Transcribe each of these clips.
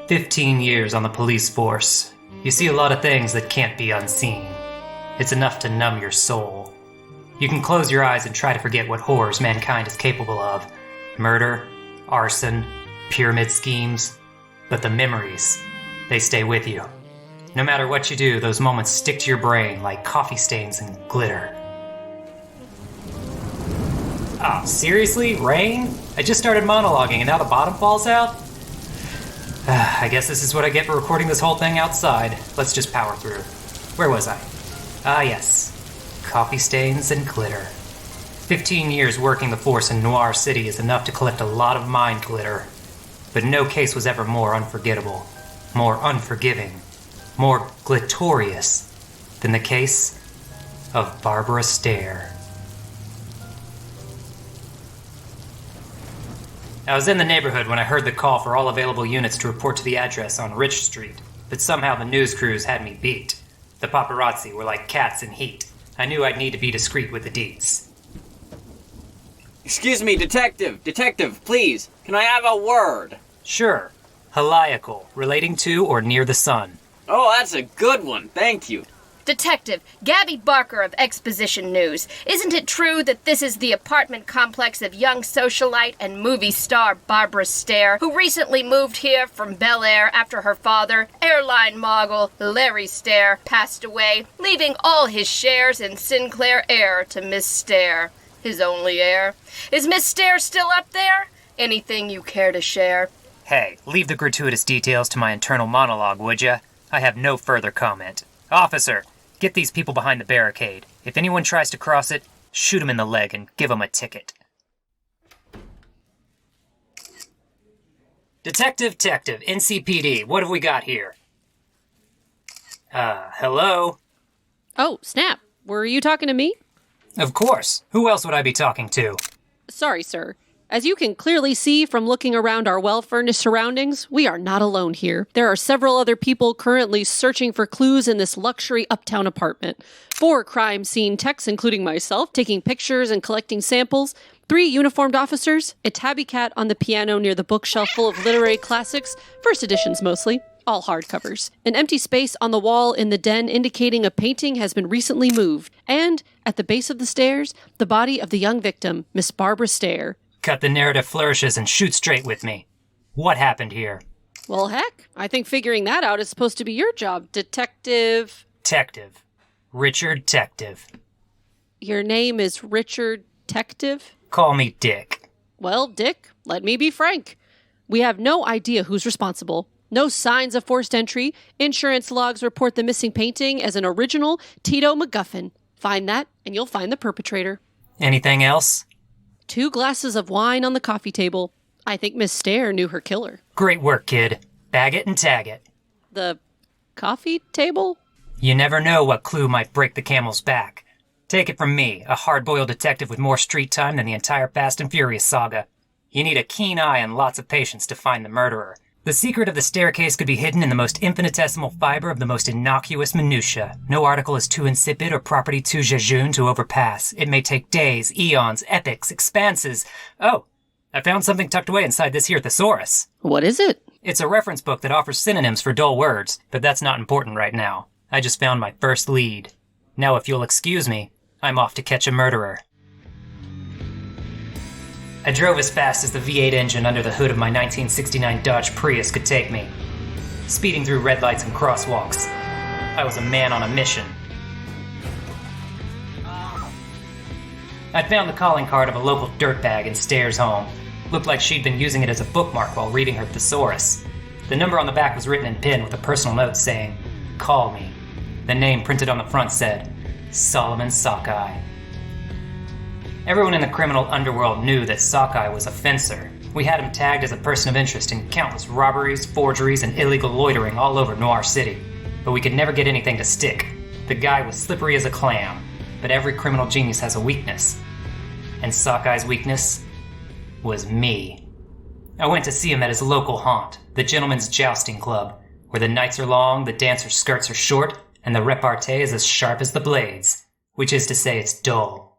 15 years on the police force. You see a lot of things that can't be unseen. It's enough to numb your soul. You can close your eyes and try to forget what horrors mankind is capable of. Murder, arson, pyramid schemes. But the memories, they stay with you. No matter what you do, those moments stick to your brain like coffee stains and glitter. Oh, seriously? Rain? I just started monologuing and now the bottom falls out? I guess this is what I get for recording this whole thing outside. Let's just power through. Where was I? Ah, yes. Coffee stains and glitter. 15 years working the force in Noir City is enough to collect a lot of mind glitter. But no case was ever more unforgettable, more unforgiving, more glittorious than the case of Barbara Stair. I was in the neighborhood when I heard the call for all available units to report to the address on Rich Street, but somehow the news crews had me beat. The paparazzi were like cats in heat. I knew I'd need to be discreet with the deets. Excuse me, detective, please. Can I have a word? Sure. Heliacal, relating to or near the sun. Oh, that's a good one, thank you. Detective, Gabby Barker of Exposition News. Isn't it true that this is the apartment complex of young socialite and movie star Barbara Stair, who recently moved here from Bel Air after her father, airline mogul Larry Stair, passed away, leaving all his shares in Sinclair Air to Miss Stair, his only heir? Is Miss Stair still up there? Anything you care to share? Hey, leave the gratuitous details to my internal monologue, would ya? I have no further comment. Officer, get these people behind the barricade. If anyone tries to cross it, shoot him in the leg and give him a ticket. Detective, NCPD, what have we got here? Hello? Oh, snap. Were you talking to me? Of course. Who else would I be talking to? Sorry, sir. As you can clearly see from looking around our well-furnished surroundings, we are not alone here. There are several other people currently searching for clues in this luxury uptown apartment. 4 crime scene techs, including myself, taking pictures and collecting samples. 3 uniformed officers, a tabby cat on the piano near the bookshelf full of literary classics, first editions mostly, all hardcovers. An empty space on the wall in the den indicating a painting has been recently moved. And, at the base of the stairs, the body of the young victim, Miss Barbara Stair. Cut the narrative flourishes and shoot straight with me. What happened here? Well, heck, I think figuring that out is supposed to be your job, Detective... Detective. Richard Detective. Your name is Richard Detective? Call me Dick. Well, Dick, let me be frank. We have no idea who's responsible. No signs of forced entry. Insurance logs report the missing painting as an original Tito MacGuffin. Find that, and you'll find the perpetrator. Anything else? 2 glasses of wine on the coffee table. I think Miss Stair knew her killer. Great work, kid. Bag it and tag it. The coffee table? You never know what clue might break the camel's back. Take it from me, a hard-boiled detective with more street time than the entire Fast and Furious saga. You need a keen eye and lots of patience to find the murderer. The secret of the staircase could be hidden in the most infinitesimal fiber of the most innocuous minutia. No article is too insipid or property too jejune to overpass. It may take days, eons, epochs, expanses. Oh, I found something tucked away inside this here thesaurus. What is it? It's a reference book that offers synonyms for dull words, but that's not important right now. I just found my first lead. Now if you'll excuse me, I'm off to catch a murderer. I drove as fast as the V8 engine under the hood of my 1969 Dodge Prius could take me, speeding through red lights and crosswalks. I was a man on a mission. I'd found the calling card of a local dirtbag in Stair's home. Looked like she'd been using it as a bookmark while reading her thesaurus. The number on the back was written in pen with a personal note saying, "Call me." The name printed on the front said, Solomon Sockeye. Everyone in the criminal underworld knew that Sockeye was a fencer. We had him tagged as a person of interest in countless robberies, forgeries, and illegal loitering all over Noir City. But we could never get anything to stick. The guy was slippery as a clam. But every criminal genius has a weakness. And Sockeye's weakness was me. I went to see him at his local haunt, the Gentlemen's Jousting Club, where the nights are long, the dancers' skirts are short, and the repartee is as sharp as the blades. Which is to say it's dull.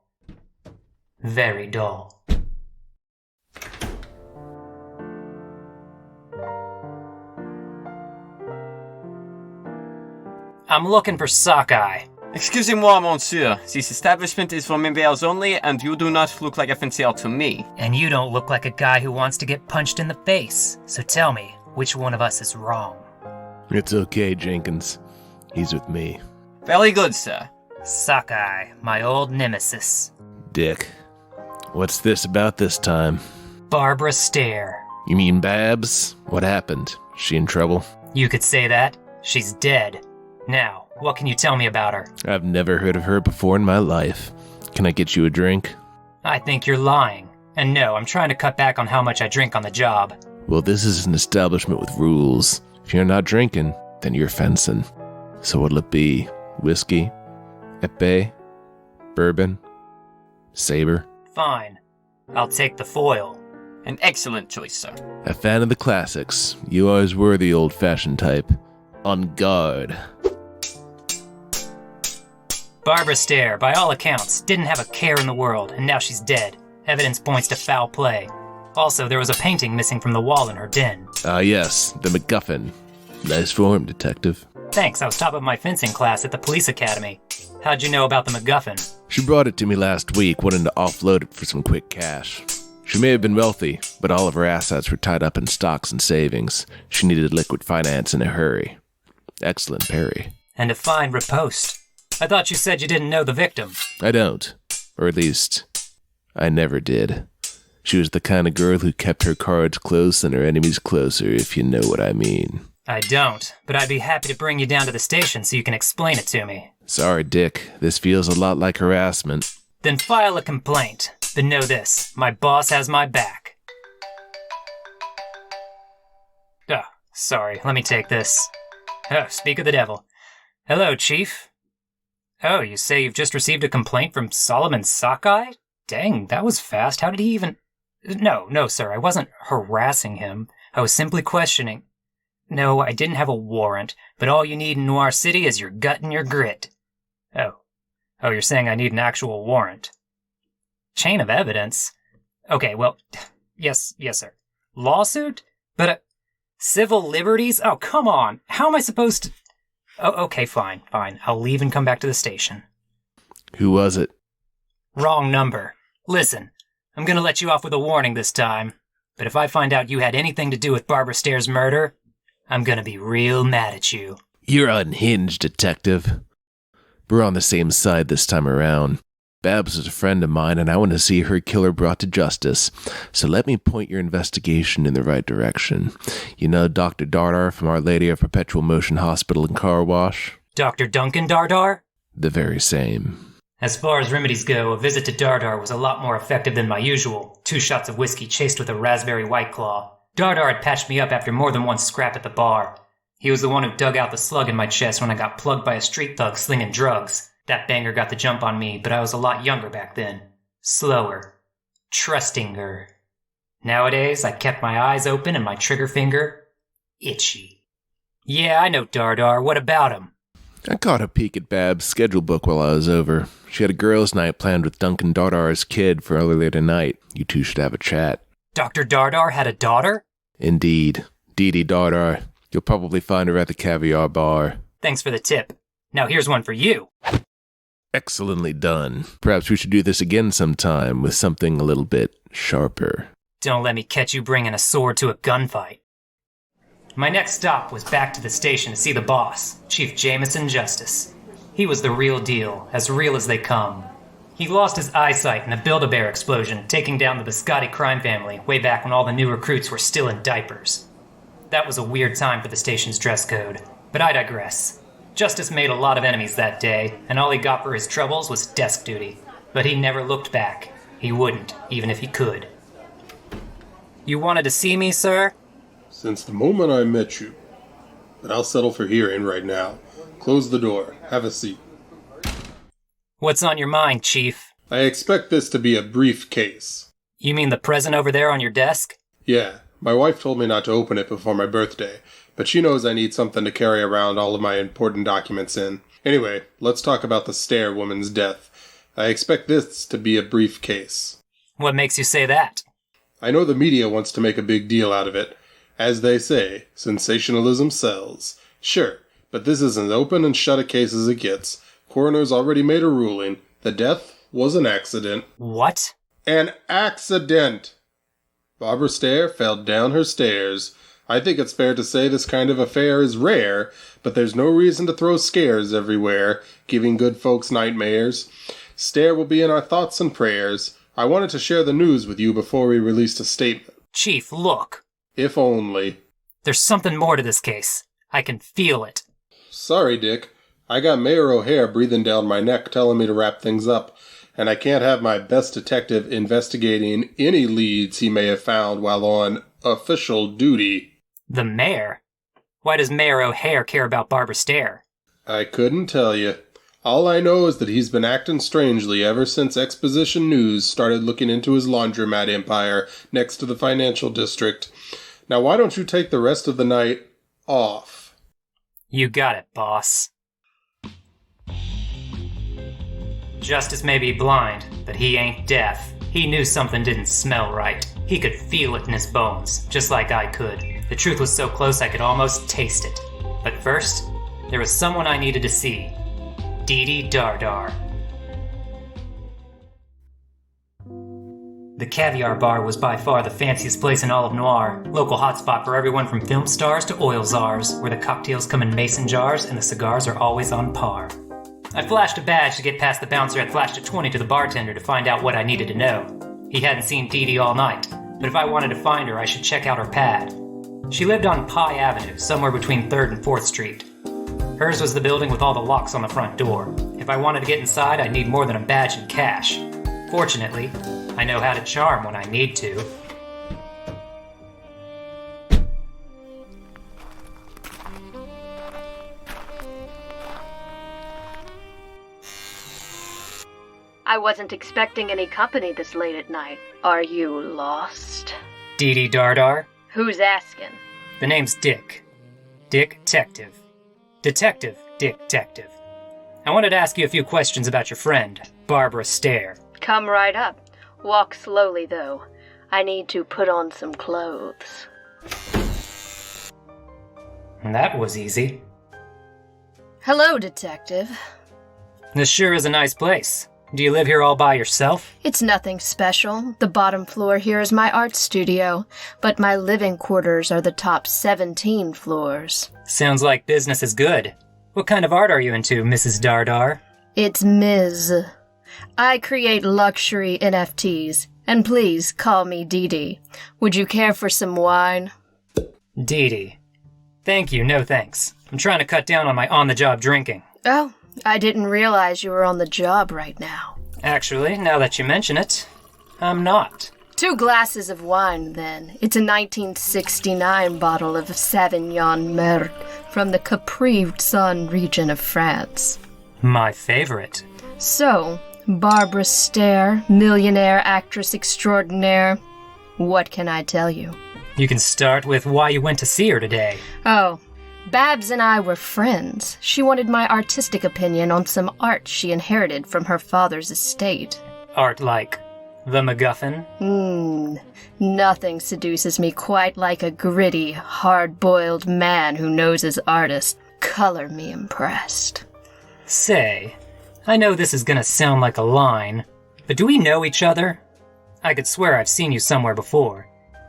Very dull. I'm looking for Sockeye. Excusez-moi, monsieur. This establishment is for members only, and you do not look like a fancier to me. And you don't look like a guy who wants to get punched in the face. So tell me, which one of us is wrong? It's okay, Jenkins. He's with me. Very good, sir. Sockeye, my old nemesis. Dick. What's this about this time? Barbara Stair. You mean Babs? What happened? She in trouble? You could say that. She's dead. Now, what can you tell me about her? I've never heard of her before in my life. Can I get you a drink? I think you're lying. And no, I'm trying to cut back on how much I drink on the job. Well, this is an establishment with rules. If you're not drinking, then you're fencing. So what'll it be? Whiskey? Epee? Bourbon? Saber? Fine. I'll take the foil. An excellent choice, sir. A fan of the classics. You always were the old-fashioned type. On guard. Barbara Stair, by all accounts, didn't have a care in the world, and now she's dead. Evidence points to foul play. Also, there was a painting missing from the wall in her den. Ah, yes, the MacGuffin. Nice form, detective. Thanks, I was top of my fencing class at the police academy. How'd you know about the MacGuffin? She brought it to me last week, wanting to offload it for some quick cash. She may have been wealthy, but all of her assets were tied up in stocks and savings. She needed liquid finance in a hurry. Excellent parry. And a fine riposte. I thought you said you didn't know the victim. I don't. Or at least, I never did. She was the kind of girl who kept her cards close and her enemies closer, if you know what I mean. I don't, but I'd be happy to bring you down to the station so you can explain it to me. Sorry, Dick. This feels a lot like harassment. Then file a complaint. But know this, my boss has my back. Oh, sorry, let me take this. Oh, speak of the devil. Hello, Chief. Oh, you say you've just received a complaint from Solomon Sockeye? Dang, that was fast. How did he even... No, sir, I wasn't harassing him. I was simply questioning. No, I didn't have a warrant, but all you need in Noir City is your gut and your grit. Oh, you're saying I need an actual warrant. Chain of evidence? Okay, well, yes, sir. Lawsuit? But, civil liberties? Oh, come on. How am I supposed to... Oh, okay, fine. I'll leave and come back to the station. Who was it? Wrong number. Listen, I'm gonna let you off with a warning this time, but if I find out you had anything to do with Barbara Stair's murder, I'm gonna be real mad at you. You're unhinged, detective. We're on the same side this time around. Babs is a friend of mine, and I want to see her killer brought to justice. So let me point your investigation in the right direction. You know Dr. Durr from Our Lady of Perpetual Motion Hospital and Car Wash? Dr. Duncan Dardar? The very same. As far as remedies go, a visit to Dardar was a lot more effective than my usual. 2 shots of whiskey chased with a raspberry White Claw. Dardar had patched me up after more than one scrap at the bar. He was the one who dug out the slug in my chest when I got plugged by a street thug slinging drugs. That banger got the jump on me, but I was a lot younger back then. Slower. Trustinger. Nowadays, I kept my eyes open and my trigger finger itchy. Yeah, I know Dardar. What about him? I caught a peek at Babs' schedule book while I was over. She had a girls' night planned with Duncan Dardar's kid for earlier tonight. You two should have a chat. Dr. Dardar had a daughter? Indeed. Dee Dee Dardar. You'll probably find her at the Caviar Bar. Thanks for the tip. Now here's one for you. Excellently done. Perhaps we should do this again sometime with something a little bit sharper. Don't let me catch you bringing a sword to a gunfight. My next stop was back to the station to see the boss, Chief Jameson Justice. He was the real deal, as real as they come. He lost his eyesight in a Build-A-Bear explosion, taking down the Biscotti crime family way back when all the new recruits were still in diapers. That was a weird time for the station's dress code, but I digress. Justice made a lot of enemies that day, and all he got for his troubles was desk duty. But he never looked back. He wouldn't, even if he could. You wanted to see me, sir? Since the moment I met you. But I'll settle for hearing right now. Close the door. Have a seat. What's on your mind, Chief? I expect this to be a brief case. You mean the present over there on your desk? Yeah, my wife told me not to open it before my birthday, but she knows I need something to carry around all of my important documents in. Anyway, let's talk about the Stair woman's death. I expect this to be a brief case. What makes you say that? I know the media wants to make a big deal out of it. As they say, sensationalism sells. Sure, But this is as open and shut a case as it gets. Coroner's already made a ruling. The death was an accident. What? An accident! Barbara Stair fell down her stairs. I think it's fair to say this kind of affair is rare, but there's no reason to throw scares everywhere, giving good folks nightmares. Stair will be in our thoughts and prayers. I wanted to share the news with you before we released a statement. Chief, look. If only. There's something more to this case. I can feel it. Sorry, Dick. I got Mayor O'Hare breathing down my neck telling me to wrap things up, and I can't have my best detective investigating any leads he may have found while on official duty. The mayor? Why does Mayor O'Hare care about Barbara Stair? I couldn't tell you. All I know is that he's been acting strangely ever since Exposition News started looking into his laundromat empire next to the financial district. Now why don't you take the rest of the night off? You got it, boss. Justice may be blind, but he ain't deaf. He knew something didn't smell right. He could feel it in his bones, just like I could. The truth was so close I could almost taste it. But first, there was someone I needed to see. Dee Durr. The Caviar Bar was by far the fanciest place in all of Noir, local hotspot for everyone from film stars to oil czars, where the cocktails come in mason jars and the cigars are always on par. I flashed a badge to get past the bouncer. I flashed a 20 to the bartender to find out what I needed to know. He hadn't seen Dee all night, but if I wanted to find her, I should check out her pad. She lived on Pie Avenue, somewhere between 3rd and 4th Street. Hers was the building with all the locks on the front door. If I wanted to get inside, I'd need more than a badge and cash. Fortunately, I know how to charm when I need to. I wasn't expecting any company this late at night. Are you lost? Dee Durr? Who's asking? The name's Dick. Dick-tective. Detective Dick-tective. I wanted to ask you a few questions about your friend, Barbara Stair. Come right up. Walk slowly, though. I need to put on some clothes. That was easy. Hello, Detective. This sure is a nice place. Do you live here all by yourself? It's nothing special. The bottom floor here is my art studio, but my living quarters are the top 17 floors. Sounds like business is good. What kind of art are you into, Mrs. Durr? It's Ms. I create luxury NFTs, and please call me Dee. Would you care for some wine? Dee. Thank you, no thanks. I'm trying to cut down on my on-the-job drinking. Oh, I didn't realize you were on the job right now. Actually, now that you mention it, I'm not. 2 glasses of wine, then. It's a 1969 bottle of Sauvignon Merc from the Capri-Sun region of France. My favorite. So, Barbara Stair, millionaire actress extraordinaire. What can I tell you? You can start with why you went to see her today. Oh, Babs and I were friends. She wanted my artistic opinion on some art she inherited from her father's estate. Art like the MacGuffin? Nothing seduces me quite like a gritty, hard-boiled man who knows his artist. Color me impressed. Say, I know this is gonna sound like a line, but do we know each other? I could swear I've seen you somewhere before.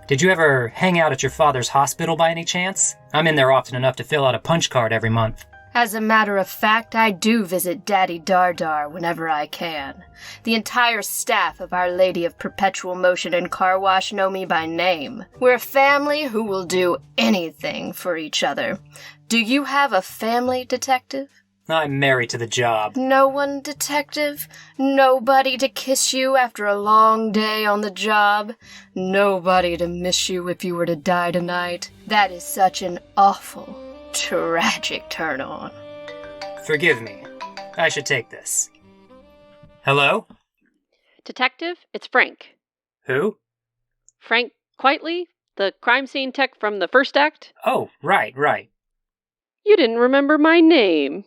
Did you ever hang out at your father's hospital by any chance? I'm in there often enough to fill out a punch card every month. As a matter of fact, I do visit Daddy Durr whenever I can. The entire staff of Our Lady of Perpetual Motion and Car Wash know me by name. We're a family who will do anything for each other. Do you have a family, Detective? I'm married to the job. No one, Detective? Nobody to kiss you after a long day on the job? Nobody to miss you if you were to die tonight? That is such an awful, tragic turn-on. Forgive me. I should take this. Hello? Detective, it's Frank. Who? Frank Quitely, the crime scene tech from the first act? Oh, right. You didn't remember my name,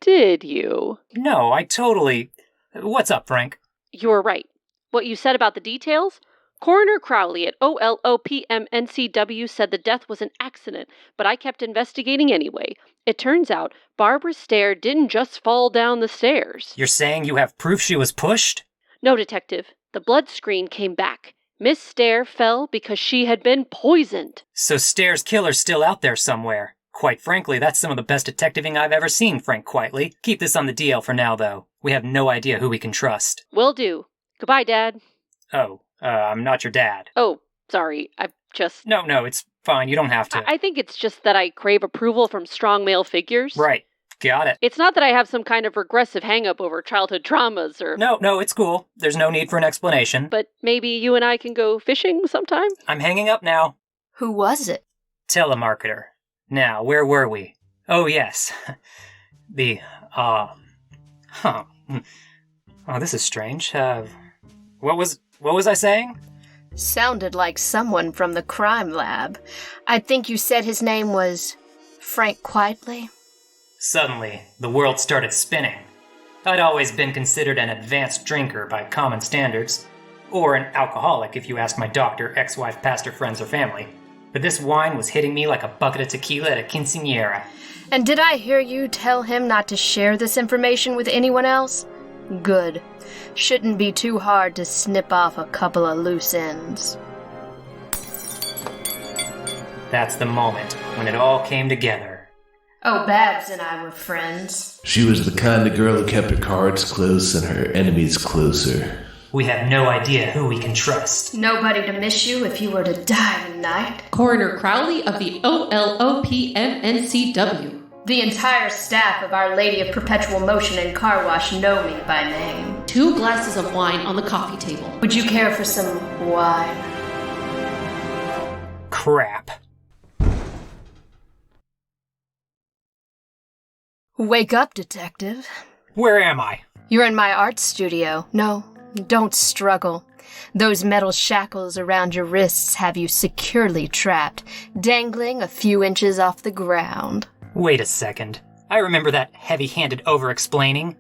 did you? No, I totally... What's up, Frank? You're right. What you said about the details? Coroner Crowley at OLOPMNCW said the death was an accident, but I kept investigating anyway. It turns out Barbara Stair didn't just fall down the stairs. You're saying you have proof she was pushed? No, Detective. The blood screen came back. Miss Stair fell because she had been poisoned. So Stair's killer's still out there somewhere. Quite frankly, that's some of the best detectiving I've ever seen, Frank Quietly. Keep this on the DL for now, though. We have no idea who we can trust. Will do. Goodbye, Dad. Oh, I'm not your dad. Oh, sorry. I've just... No, it's fine. You don't have to. I think it's just that I crave approval from strong male figures. Right. Got it. It's not that I have some kind of regressive hang-up over childhood traumas or... No, it's cool. There's no need for an explanation. But maybe you and I can go fishing sometime? I'm hanging up now. Who was it? Telemarketer. Now, where were we? Oh, yes. Oh, this is strange. What was I saying? Sounded like someone from the crime lab. I think you said his name was Frank Quietly. Suddenly, the world started spinning. I'd always been considered an advanced drinker by common standards, or an alcoholic if you ask my doctor, ex-wife, pastor, friends, or family. But this wine was hitting me like a bucket of tequila at a quinceañera. And did I hear you tell him not to share this information with anyone else? Good. Shouldn't be too hard to snip off a couple of loose ends. That's the moment when it all came together. Oh, Babs and I were friends. She was the kind of girl who kept her cards close and her enemies closer. We have no idea who we can trust. Nobody to miss you if you were to die tonight. Coroner Crowley of the OLOPMNCW. The entire staff of Our Lady of Perpetual Motion and Car Wash know me by name. 2 glasses of wine on the coffee table. Would you care for some wine? Crap. Wake up, Detective. Where am I? You're in my art studio. No, don't struggle. Those metal shackles around your wrists have you securely trapped, dangling a few inches off the ground. Wait a second. I remember that heavy-handed over-explaining.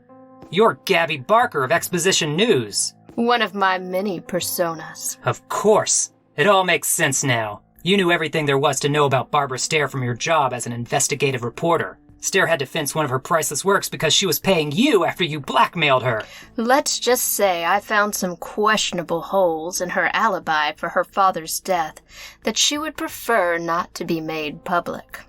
You're Gabby Barker of Exposition News. One of my many personas. Of course. It all makes sense now. You knew everything there was to know about Barbara Stair from your job as an investigative reporter. Stair had to fence one of her priceless works because she was paying you after you blackmailed her. Let's just say I found some questionable holes in her alibi for her father's death that she would prefer not to be made public.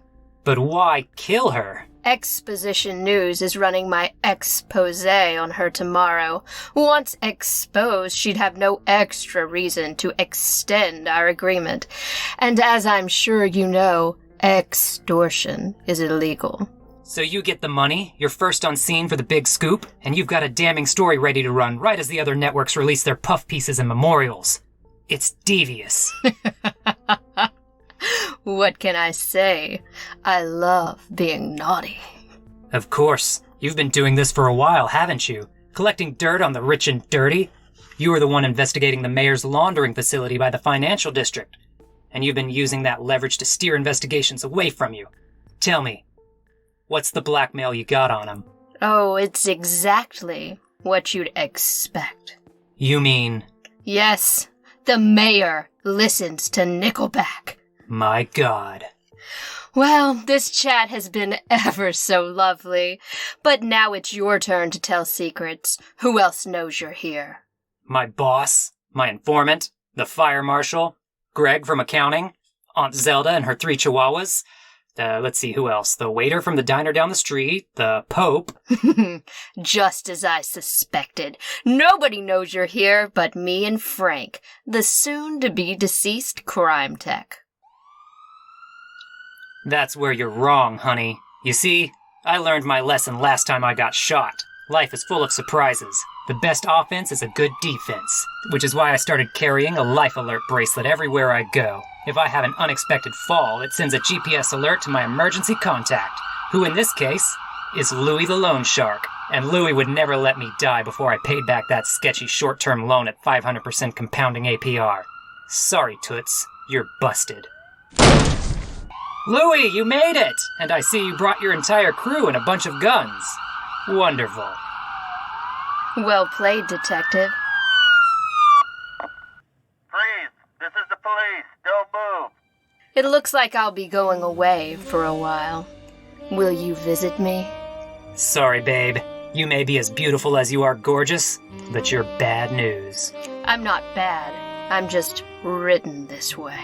But why kill her? Exposition News is running my expose on her tomorrow. Once exposed, she'd have no extra reason to extend our agreement. And as I'm sure you know, extortion is illegal. So you get the money, you're first on scene for the big scoop, and you've got a damning story ready to run right as the other networks release their puff pieces and memorials. It's devious. What can I say? I love being naughty. Of course. You've been doing this for a while, haven't you? Collecting dirt on the rich and dirty? You were the one investigating the mayor's laundering facility by the financial district. And you've been using that leverage to steer investigations away from you. Tell me, what's the blackmail you got on him? Oh, it's exactly what you'd expect. You mean? Yes, the mayor listens to Nickelback. My God. Well, this chat has been ever so lovely, but now it's your turn to tell secrets. Who else knows you're here? My boss, my informant, the fire marshal, Greg from accounting, Aunt Zelda and her 3 chihuahuas. Let's see, who else? The waiter from the diner down the street, the Pope. Just as I suspected. Nobody knows you're here but me and Frank, the soon-to-be deceased crime tech. That's where you're wrong, honey. You see, I learned my lesson last time I got shot. Life is full of surprises. The best offense is a good defense, which is why I started carrying a life alert bracelet everywhere I go. If I have an unexpected fall, it sends a GPS alert to my emergency contact, who in this case is Louie the Loan Shark. And Louie would never let me die before I paid back that sketchy short-term loan at 500% compounding APR. Sorry, Toots, you're busted. Louie, you made it! And I see you brought your entire crew and a bunch of guns. Wonderful. Well played, Detective. Freeze! It looks like I'll be going away for a while. Will you visit me? Sorry, babe. You may be as beautiful as you are gorgeous, but you're bad news. I'm not bad. I'm just written this way.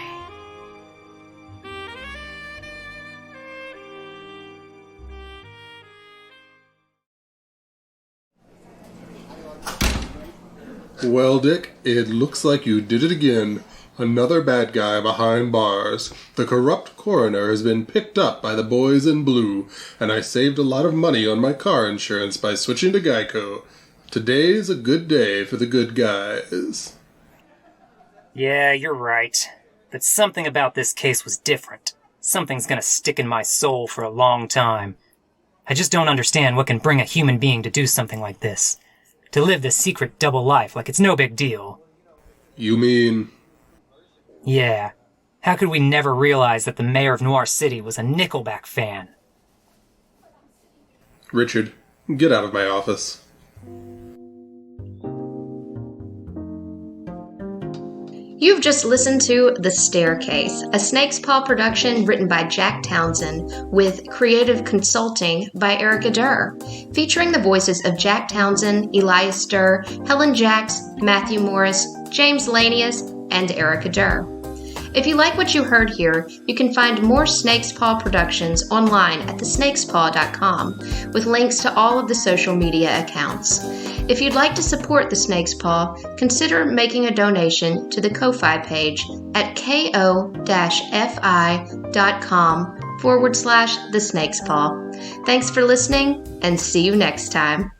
Well, Dick, it looks like you did it again. Another bad guy behind bars. The corrupt coroner has been picked up by the boys in blue, and I saved a lot of money on my car insurance by switching to Geico. Today's a good day for the good guys. Yeah, you're right. But something about this case was different. Something's gonna stick in my soul for a long time. I just don't understand what can bring a human being to do something like this. To live this secret double life like it's no big deal. You mean... Yeah. How could we never realize that the mayor of Noir City was a Nickelback fan? Richard, get out of my office. You've just listened to The Staircase, a Snake's Paw production written by Jack Townsend with creative consulting by Erica Durr, featuring the voices of Jack Townsend, Elias Durr, Helen Jaksch, Matthew Morris, James Lanius, and Erica Durr. If you like what you heard here, you can find more Snake's Paw productions online at thesnakespaw.com with links to all of the social media accounts. If you'd like to support The Snake's Paw, consider making a donation to the Ko-Fi page at ko-fi.com/The Snake's Paw. Thanks for listening, and see you next time.